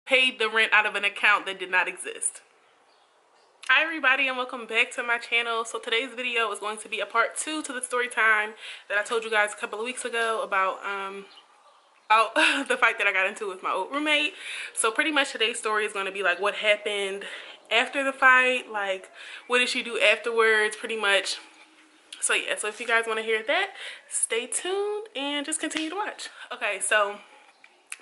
paid the rent out of an account that did not exist. Hi everybody, and welcome back to my channel. So today's video is going to be a part 2 to the story time that I told you guys a couple of weeks ago about the fight that I got into with my old roommate. So pretty much today's story is going to be like what happened after the fight, like what did she do afterwards, pretty much. So yeah, so if you guys want to hear that, stay tuned and just continue to watch. Okay, so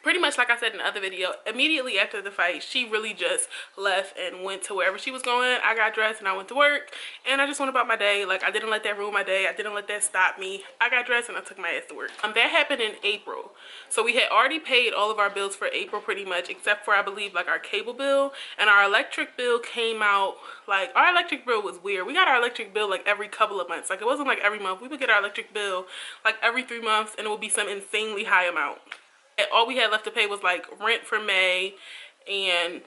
pretty much like I said in the other video, immediately after the fight, she really just left and went to wherever she was going. I got dressed and I went to work, and I just went about my day. Like, I didn't let that ruin my day. I didn't let that stop me. I got dressed and I took my ass to work. That happened in April. So we had already paid all of our bills for April pretty much, except for, I believe, like our cable bill, and our electric bill came out. Like, our electric bill was weird. We got our electric bill like every couple of months. Like, it wasn't like every month. We would get our electric bill like every 3 months, and it would be some insanely high amount. All we had left to pay was like rent for May and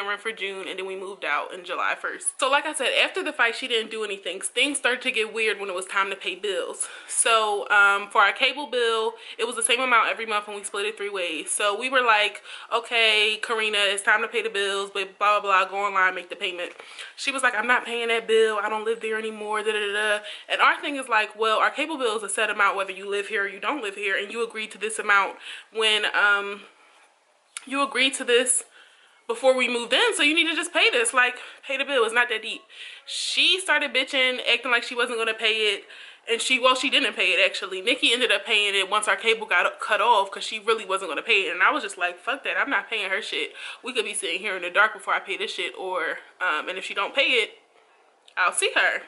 rent for June, and then we moved out in July 1st. So like I said, after the fight, she didn't do anything. Things started to get weird when it was time to pay bills. So for our cable bill, it was the same amount every month, and we split it 3 ways. So we were like, okay, Karina, it's time to pay the bills, but blah, blah, blah, go online, make the payment. She was like, I'm not paying that bill. I don't live there anymore, da, da, da. And our thing is like, well, our cable bill is a set amount whether you live here or you don't live here, and you agreed to this amount when you agreed to this before we moved in, so you need to just pay this. Like, pay the bill. It's not that deep. She started bitching, acting like she wasn't going to pay it, and she didn't pay it, actually. Nikki ended up paying it once our cable got cut off, because she really wasn't going to pay it, and I was just like, fuck that. I'm not paying her shit. We could be sitting here in the dark before I pay this shit, or and if she don't pay it, I'll see her.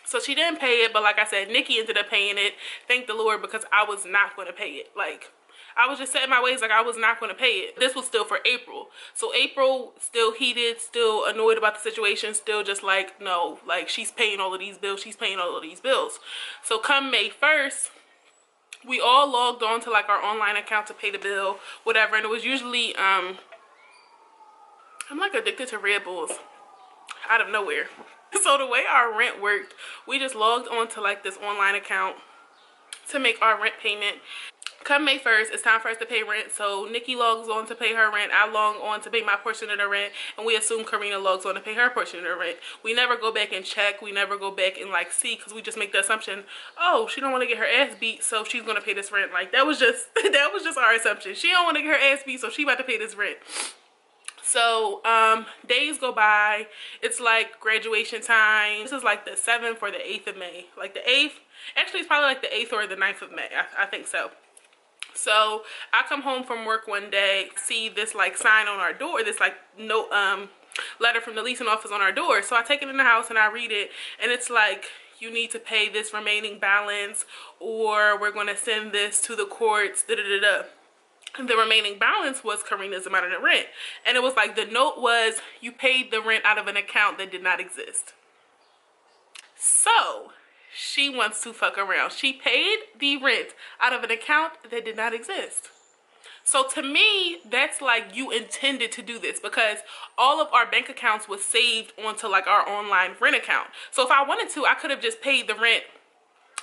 So she didn't pay it, but like I said, Nikki ended up paying it. Thank the Lord, because I was not going to pay it. Like, I was just setting my ways, like I was not going to pay it. This was still for April. So April, still heated, still annoyed about the situation, still just like, no, like she's paying all of these bills. She's paying all of these bills. So come May 1st, we all logged on to like our online account to pay the bill, whatever. And it was usually, I'm like addicted to Red Bulls out of nowhere. So the way our rent worked, we just logged on to like this online account to make our rent payment. Come May 1st, it's time for us to pay rent. So Nikki logs on to pay her rent. I log on to pay my portion of the rent. And we assume Karina logs on to pay her portion of the rent. We never go back and check. We never go back and like see, because we just make the assumption, oh, she don't want to get her ass beat, so she's going to pay this rent. Like, that was just our assumption. She don't want to get her ass beat, so she about to pay this rent. So days go by. It's like graduation time. This is like the 7th or the 8th of May. Like the 8th. Actually, it's probably like the 8th or the 9th of May. I think so. So I come home from work one day, see this like sign on our door, this like note, letter from the leasing office on our door. So I take it in the house and I read it, and it's like, you need to pay this remaining balance, or we're going to send this to the courts, da da da da. The remaining balance was Karina's amount of the rent, and it was like, the note was, you paid the rent out of an account that did not exist. So she wants to fuck around. She paid the rent out of an account that did not exist. So to me, that's like, you intended to do this, because all of our bank accounts was saved onto like our online rent account. So if I wanted to, I could have just paid the rent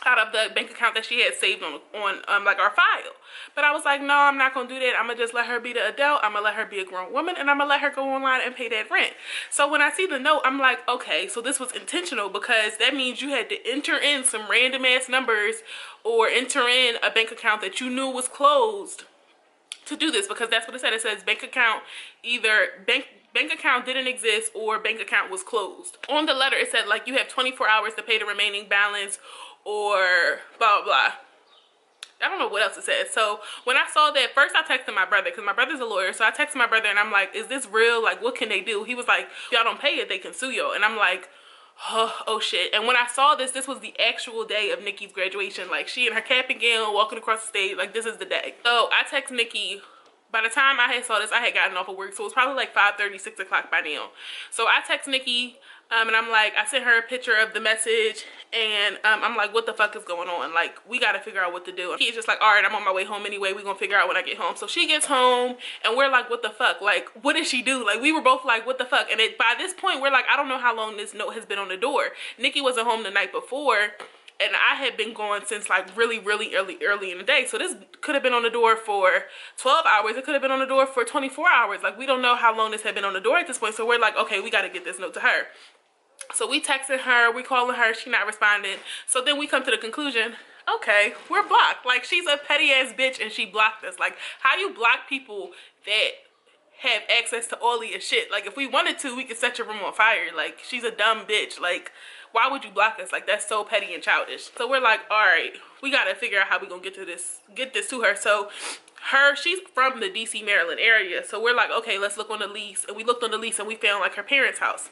out of the bank account that she had saved on like our file. But I was like, no, I'm not gonna do that. I'm gonna just let her be the adult. I'm gonna let her be a grown woman, and I'm gonna let her go online and pay that rent. So when I see the note, I'm like, okay, so this was intentional, because that means you had to enter in some random ass numbers, or enter in a bank account that you knew was closed to do this, because that's what it said. It says bank account, either bank account didn't exist or bank account was closed. On the letter, it said like, you have 24 hours to pay the remaining balance, or blah, blah, blah. I don't know what else it said. So when I saw that, first I texted my brother, because my brother's a lawyer. So I texted my brother and I'm like, is this real? Like, what can they do? He was like, y'all don't pay it, they can sue you. And I'm like, oh shit. And when I saw this was the actual day of Nikki's graduation. Like, she in her cap and gown walking across the stage. Like, this is the day. So I text Nikki. By the time I had saw this, I had gotten off of work. So it was probably like 5:30, 6 o'clock by now. So I text Nikki. And I'm like, I sent her a picture of the message, and I'm like, what the fuck is going on? Like, we got to figure out what to do. And he's just like, all right, I'm on my way home anyway. We're going to figure out when I get home. So she gets home, and we're like, what the fuck? Like, what did she do? Like, we were both like, what the fuck? And by this point, we're like, I don't know how long this note has been on the door. Nikki wasn't home the night before. and I had been gone since like really early in the day. So this could have been on the door for 12 hours. It could have been on the door for 24 hours. Like, we don't know how long this had been on the door at this point. So we're like, okay, we got to get this note to her. So we texting her, we calling her, she not responding. So then we come to the conclusion, okay, we're blocked. Like, she's a petty ass bitch and she blocked us. Like, how you block people that have access to all of your shit? Like, if we wanted to, we could set your room on fire. Like, she's a dumb bitch. Like, why would you block us? Like, that's so petty and childish. So we're like, all right, we gotta figure out how we gonna get this to her. So she's from the DC, Maryland area. So we're like, okay, let's look on the lease. And we looked on the lease and we found like her parents' house.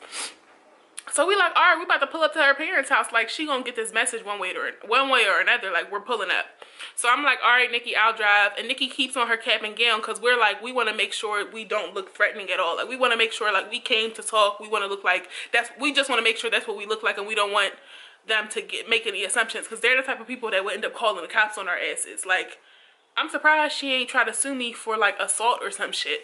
So we like, all right, we about to pull up to her parents' house. Like, she gonna get this message one way or another. Like, we're pulling up. So I'm like, all right, Nikki, I'll drive. And Nikki keeps on her cap and gown because we're like, we want to make sure we don't look threatening at all. Like, we want to make sure, like, we came to talk. We want to look like we just want to make sure that's what we look like, and we don't want them to make any assumptions because they're the type of people that would end up calling the cops on our asses. Like, I'm surprised she ain't try to sue me for like assault or some shit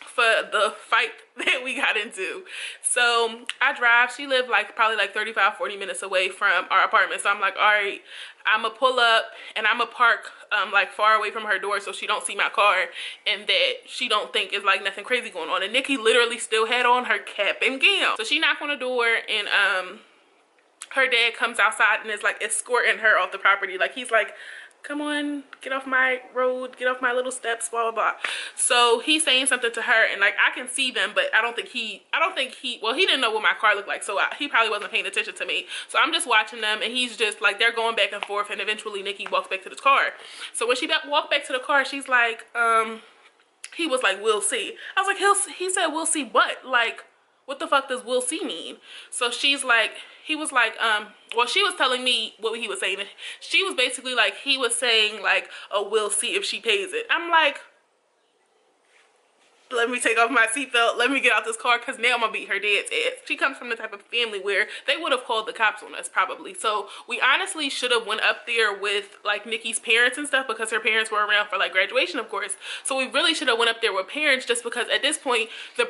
for the fight that we got into. So I drive. She lived like probably like 35-40 minutes away from our apartment. So I'm like, all right, I'm gonna pull up and I'm gonna park like far away from her door so she don't see my car and that she don't think it's like nothing crazy going on. And Nikki literally still had on her cap and gown. So she knocked on the door and her dad comes outside and is like escorting her off the property. Like, he's like, come on, get off my road, get off my little steps, blah blah blah. So he's saying something to her and like I can see them, but I don't think he well, he didn't know what my car looked like, so he probably wasn't paying attention to me. So I'm just watching them and he's just like, they're going back and forth, and eventually Nikki walks back to the car. So when she walked back to the car, she's like, he was like, we'll see. I was like, he said we'll see what? Like, what the fuck does we'll see mean? So she's like, he was like, well, she was telling me what he was saying. She was basically like, he was saying like, oh, we'll see if she pays it. I'm like, let me take off my seatbelt, let me get out this car, because now I'm gonna beat her dad's ass. She comes from the type of family where they would have called the cops on us probably. So we honestly should have went up there with like Nikki's parents and stuff, because her parents were around for like graduation, of course. So we really should have went up there with parents, just because at this point her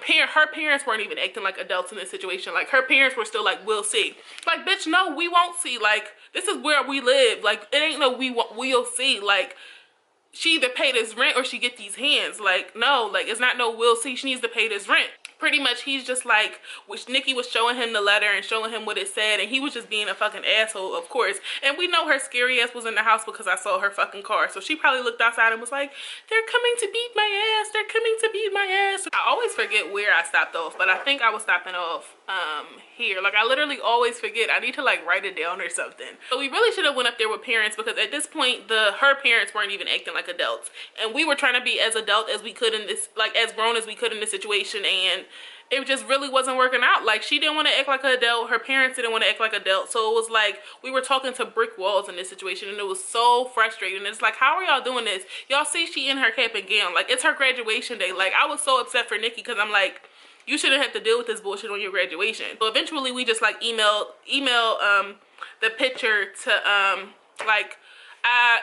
parents weren't even acting like adults in this situation. Like, her parents were still like, we'll see. Like, bitch, no, we won't see. Like, this is where we live. Like, it ain't no we'll see. Like, she either pay this rent or she get these hands. Like, no, like, it's not no we'll see. She needs to pay this rent. Pretty much, he's just like, which Nikki was showing him the letter and showing him what it said, and he was just being a fucking asshole, of course. And we know her scary ass was in the house because I saw her fucking car. So she probably looked outside and was like, they're coming to beat my ass. They're coming to beat my ass. I always forget where I stopped off, but I think I was stopping off here. Like, I literally always forget. I need to like write it down or something. So we really should have went up there with parents, because at this point her parents weren't even acting like adults, and we were trying to be as adult as we could in this, like as grown as we could in this situation, and it just really wasn't working out. Like, she didn't want to act like an adult, her parents didn't want to act like adults. So it was like we were talking to brick walls in this situation, and it was so frustrating. It's like, how are y'all doing this? Y'all see she in her cap and gown. Like, it's her graduation day. Like, I was so upset for Nikki, because I'm like, you shouldn't have to deal with this bullshit on your graduation. So eventually we just like email the picture to like, I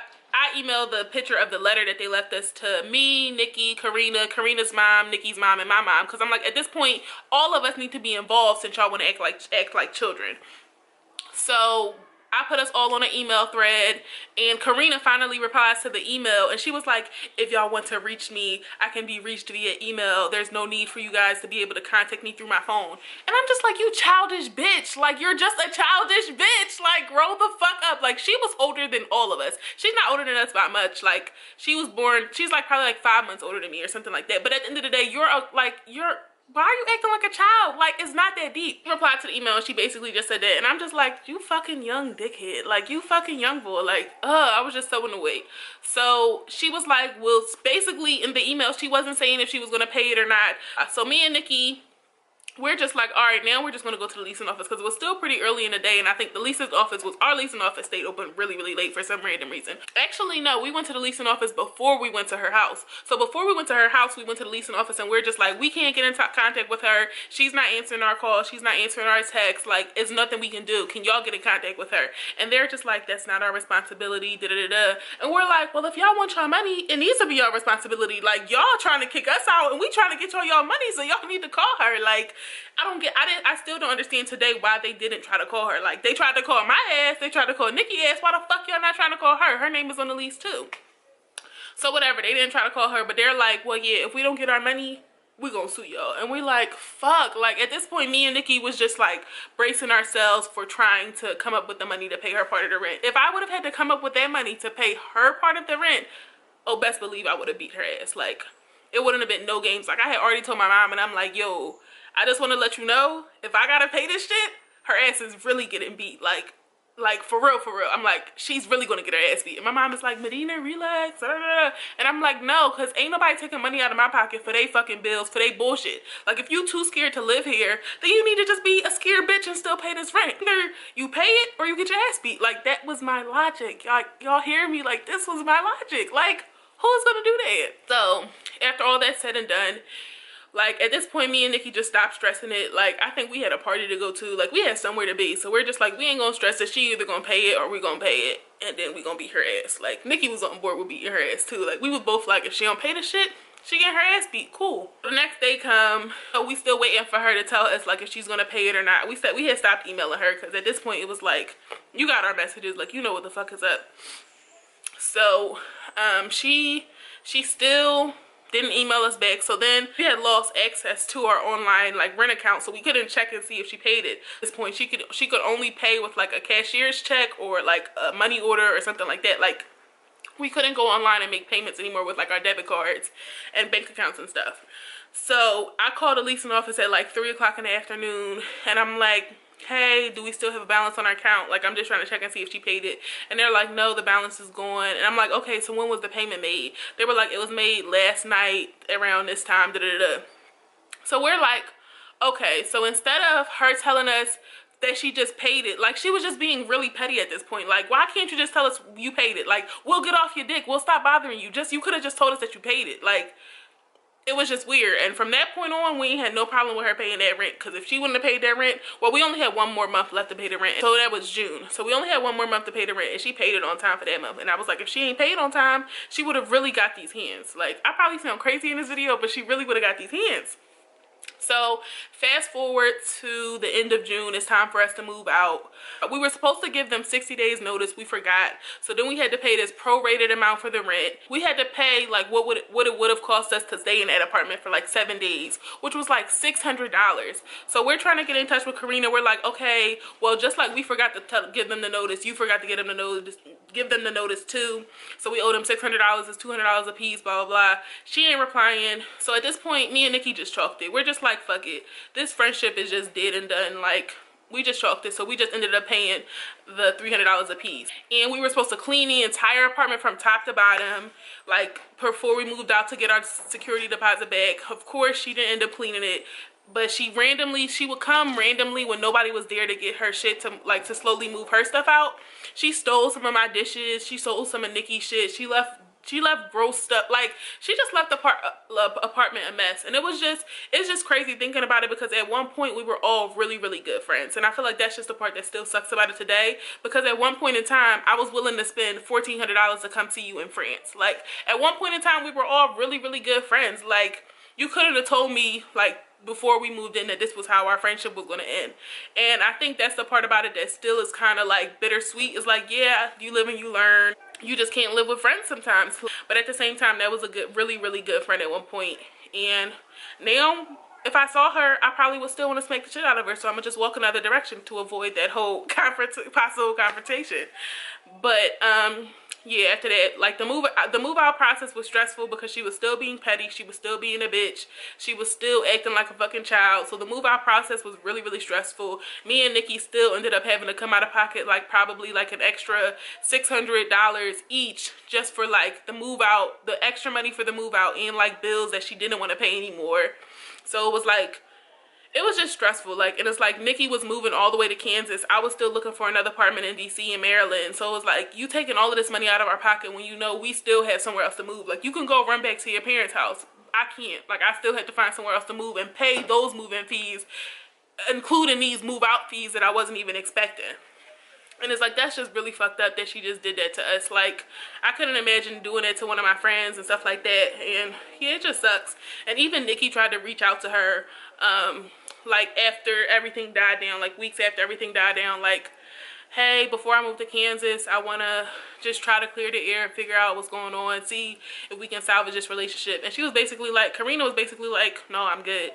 emailed the picture of the letter that they left us to me, Nikki, Karina's mom, Nikki's mom, and my mom. Because I'm like, at this point, all of us need to be involved since y'all want to act like children. So I put us all on an email thread, and Karina finally replies to the email, and she was like, if y'all want to reach me, I can be reached via email. There's no need for you guys to be able to contact me through my phone. And I'm just like, you childish bitch. Like, you're just a childish bitch. Like, grow the fuck up. Like, she was older than all of us. She's not older than us by much. Like, she was born, she's like probably like 5 months older than me or something like that. But at the end of the day, why are you acting like a child? Like, it's not that deep. She replied to the email and she basically just said that. And I'm just like, you fucking young dickhead. Like, you fucking young boy. Like, I was just so annoyed. So she was like, well, basically in the email, she wasn't saying if she was going to pay it or not. So me and Nikki, we're just like, all right, now we're just going to go to the leasing office, because it was still pretty early in the day, and I think our leasing office stayed open really late for some random reason. Actually, no, we went to the leasing office before we went to her house. So before we went to her house, we went to the leasing office, and we're just like, we can't get in contact with her. She's not answering our calls. She's not answering our texts. Like, it's nothing we can do. Can y'all get in contact with her? And they're just like, that's not our responsibility, da-da-da-da. And we're like, well, if y'all want y'all money, it needs to be our responsibility. Like, y'all trying to kick us out, and we trying to get y'all money, so y'all need to call her. Like, I still don't understand today why they didn't try to call her. Like, they tried to call my ass, they tried to call Nikki ass. Why the fuck y'all not trying to call her? Her name is on the lease too. So whatever, they didn't try to call her, but they're like, well, yeah, if we don't get our money, we gonna sue y'all. And we like, fuck. Like, at this point, me and Nikki was just like bracing ourselves for trying to come up with the money to pay her part of the rent. If I would have had to come up with that money to pay her part of the rent, oh, best believe I would have beat her ass. Like, it wouldn't have been no games. Like, I had already told my mom, and I'm like, yo, I just want to let you know, if I gotta pay this shit, her ass is really getting beat. Like for real, for real. I'm like, she's really gonna get her ass beat. And my mom is like, Medina, relax. And I'm like, no, because ain't nobody taking money out of my pocket for they fucking bills, for they bullshit. Like, if you too scared to live here, then you need to just be a scared bitch and still pay this rent. Either you pay it or you get your ass beat. Like, that was my logic. Y'all hear me? Like, this was my logic. Like, who's gonna do that? So, after all that's said and done, like, at this point, me and Nikki just stopped stressing it. Like, I think we had a party to go to. Like, we had somewhere to be. So we're just like, we ain't gonna stress it. She either gonna pay it or we gonna pay it. And then we gonna beat her ass. Like, Nikki was on board with beating her ass too. Like, we were both like, if she don't pay the shit, she get her ass beat. Cool. The next day come, we still waiting for her to tell us, like, if she's gonna pay it or not. We said we had stopped emailing her because at this point it was like, you got our messages. Like, you know what the fuck is up. So, she still didn't email us back. So then we had lost access to our online like rent account, so we couldn't check and see if she paid it. At this point, she could only pay with like a cashier's check or like a money order or something like that. Like, we couldn't go online and make payments anymore with like our debit cards and bank accounts and stuff. So I called the leasing office at like 3 o'clock in the afternoon, and I'm like, hey, do we still have a balance on our account? Like, I'm just trying to check and see if she paid it. And they're like, no, the balance is gone. And I'm like, okay, so when was the payment made? They were like, it was made last night around this time, da da da. So we're like, okay, so instead of her telling us that she just paid it, like, she was just being really petty at this point. Like, why can't you just tell us you paid it? Like, we'll get off your dick, we'll stop bothering you. You could have just told us that you paid it. Like, it was just weird. And from that point on, we had no problem with her paying that rent, because if she wouldn't have paid that rent, well, we only had one more month left to pay the rent. So that was June. So we only had one more month to pay the rent, and she paid it on time for that month. And I was like, if she ain't paid on time, she would have really got these hands. Like, I probably sound crazy in this video, but she really would have got these hands. So fast forward to the end of June, it's time for us to move out. We were supposed to give them 60 days notice, we forgot. So then we had to pay this prorated amount for the rent. We had to pay like what it would have cost us to stay in that apartment for like 7 days, which was like $600. So we're trying to get in touch with Karina. We're like, okay, well, just like we forgot to give them the notice, you forgot to give them the notice too. So we owed them $600, it's $200 a piece, blah, blah, blah. She ain't replying. So at this point, me and Nikki just chalked it. We're just like, fuck it. This friendship is just dead and done. Like, we just chalked it. So we just ended up paying the $300 a piece. And we were supposed to clean the entire apartment from top to bottom, like, before we moved out to get our security deposit back. Of course, she didn't end up cleaning it. But she would come randomly when nobody was there to get her shit to slowly move her stuff out. She stole some of my dishes. She stole some of Nikki's shit. She left gross stuff. Like, she just left the apartment a mess. And it's just crazy thinking about it, because at one point we were all really, really good friends. And I feel like that's just the part that still sucks about it today, because at one point in time, I was willing to spend $1,400 to come see you in France. Like, at one point in time, we were all really, really good friends. Like, you couldn't have told me, like, before we moved in that this was how our friendship was going to end. And I think that's the part about it that still is kind of like bittersweet. It's like, yeah, you live and you learn. You just can't live with friends sometimes. But at the same time, that was a good, really, really good friend at one point. And now, if I saw her, I probably would still want to smack the shit out of her. So I'm gonna just walk another direction to avoid that whole possible confrontation. But yeah, after that, like, the move out process was stressful, because she was still being petty, she was still being a bitch, she was still acting like a fucking child. So the move out process was really, really stressful. Me and Nikki still ended up having to come out of pocket like probably like an extra $600 each just for like the move out, the extra money for the move out, and like bills that she didn't want to pay anymore. So it was like, it was just stressful. Like, and it's like Nikki was moving all the way to Kansas. I was still looking for another apartment in DC and Maryland. So it was like, you taking all of this money out of our pocket when you know we still have somewhere else to move. Like, you can go run back to your parents' house. I can't. Like, I still had to find somewhere else to move and pay those move-in fees, including these move-out fees that I wasn't even expecting. And it's like, that's just really fucked up that she just did that to us. Like, I couldn't imagine doing it to one of my friends and stuff like that. And yeah, it just sucks. And even Nikki tried to reach out to her like after everything died down, like weeks after everything died down, like, hey, before I move to Kansas, I want to just try to clear the air and figure out what's going on, see if we can salvage this relationship. And she was basically like, Karina was basically like, no, I'm good.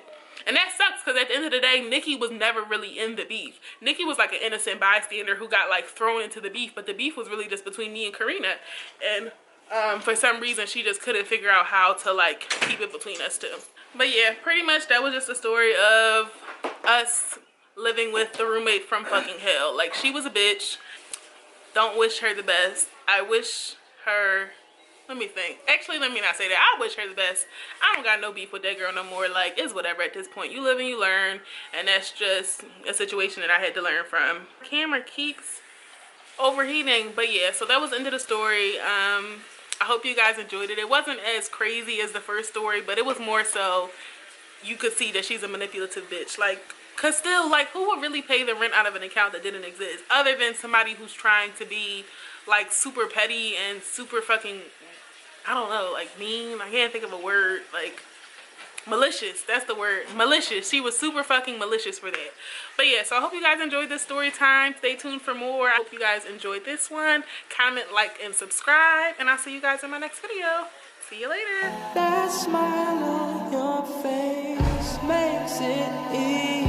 And that sucks because at the end of the day, Nikki was never really in the beef. Nikki was like an innocent bystander who got like thrown into the beef, but the beef was really just between me and Karina. And for some reason, she just couldn't figure out how to like keep it between us two. But yeah, pretty much that was just a story of us living with the roommate from fucking hell. Like, she was a bitch. Don't wish her the best. I wish her, let me think. Actually, let me not say that. I wish her the best. I don't got no beef with that girl no more. Like, it's whatever at this point. You live and you learn. And that's just a situation that I had to learn from. Camera keeps overheating. But yeah, so that was the end of the story. I hope you guys enjoyed it. It wasn't as crazy as the first story, but it was more so you could see that she's a manipulative bitch. Like, cause still, like, who would really pay the rent out of an account that didn't exist? Other than somebody who's trying to be, like, super petty and super fucking, I don't know, like, mean. I can't think of a word. Like, malicious. That's the word. Malicious. She was super fucking malicious for that. But yeah, so I hope you guys enjoyed this story time. Stay tuned for more. I hope you guys enjoyed this one. Comment, like, and subscribe. And I'll see you guys in my next video. See you later. That smile on your face makes it easy.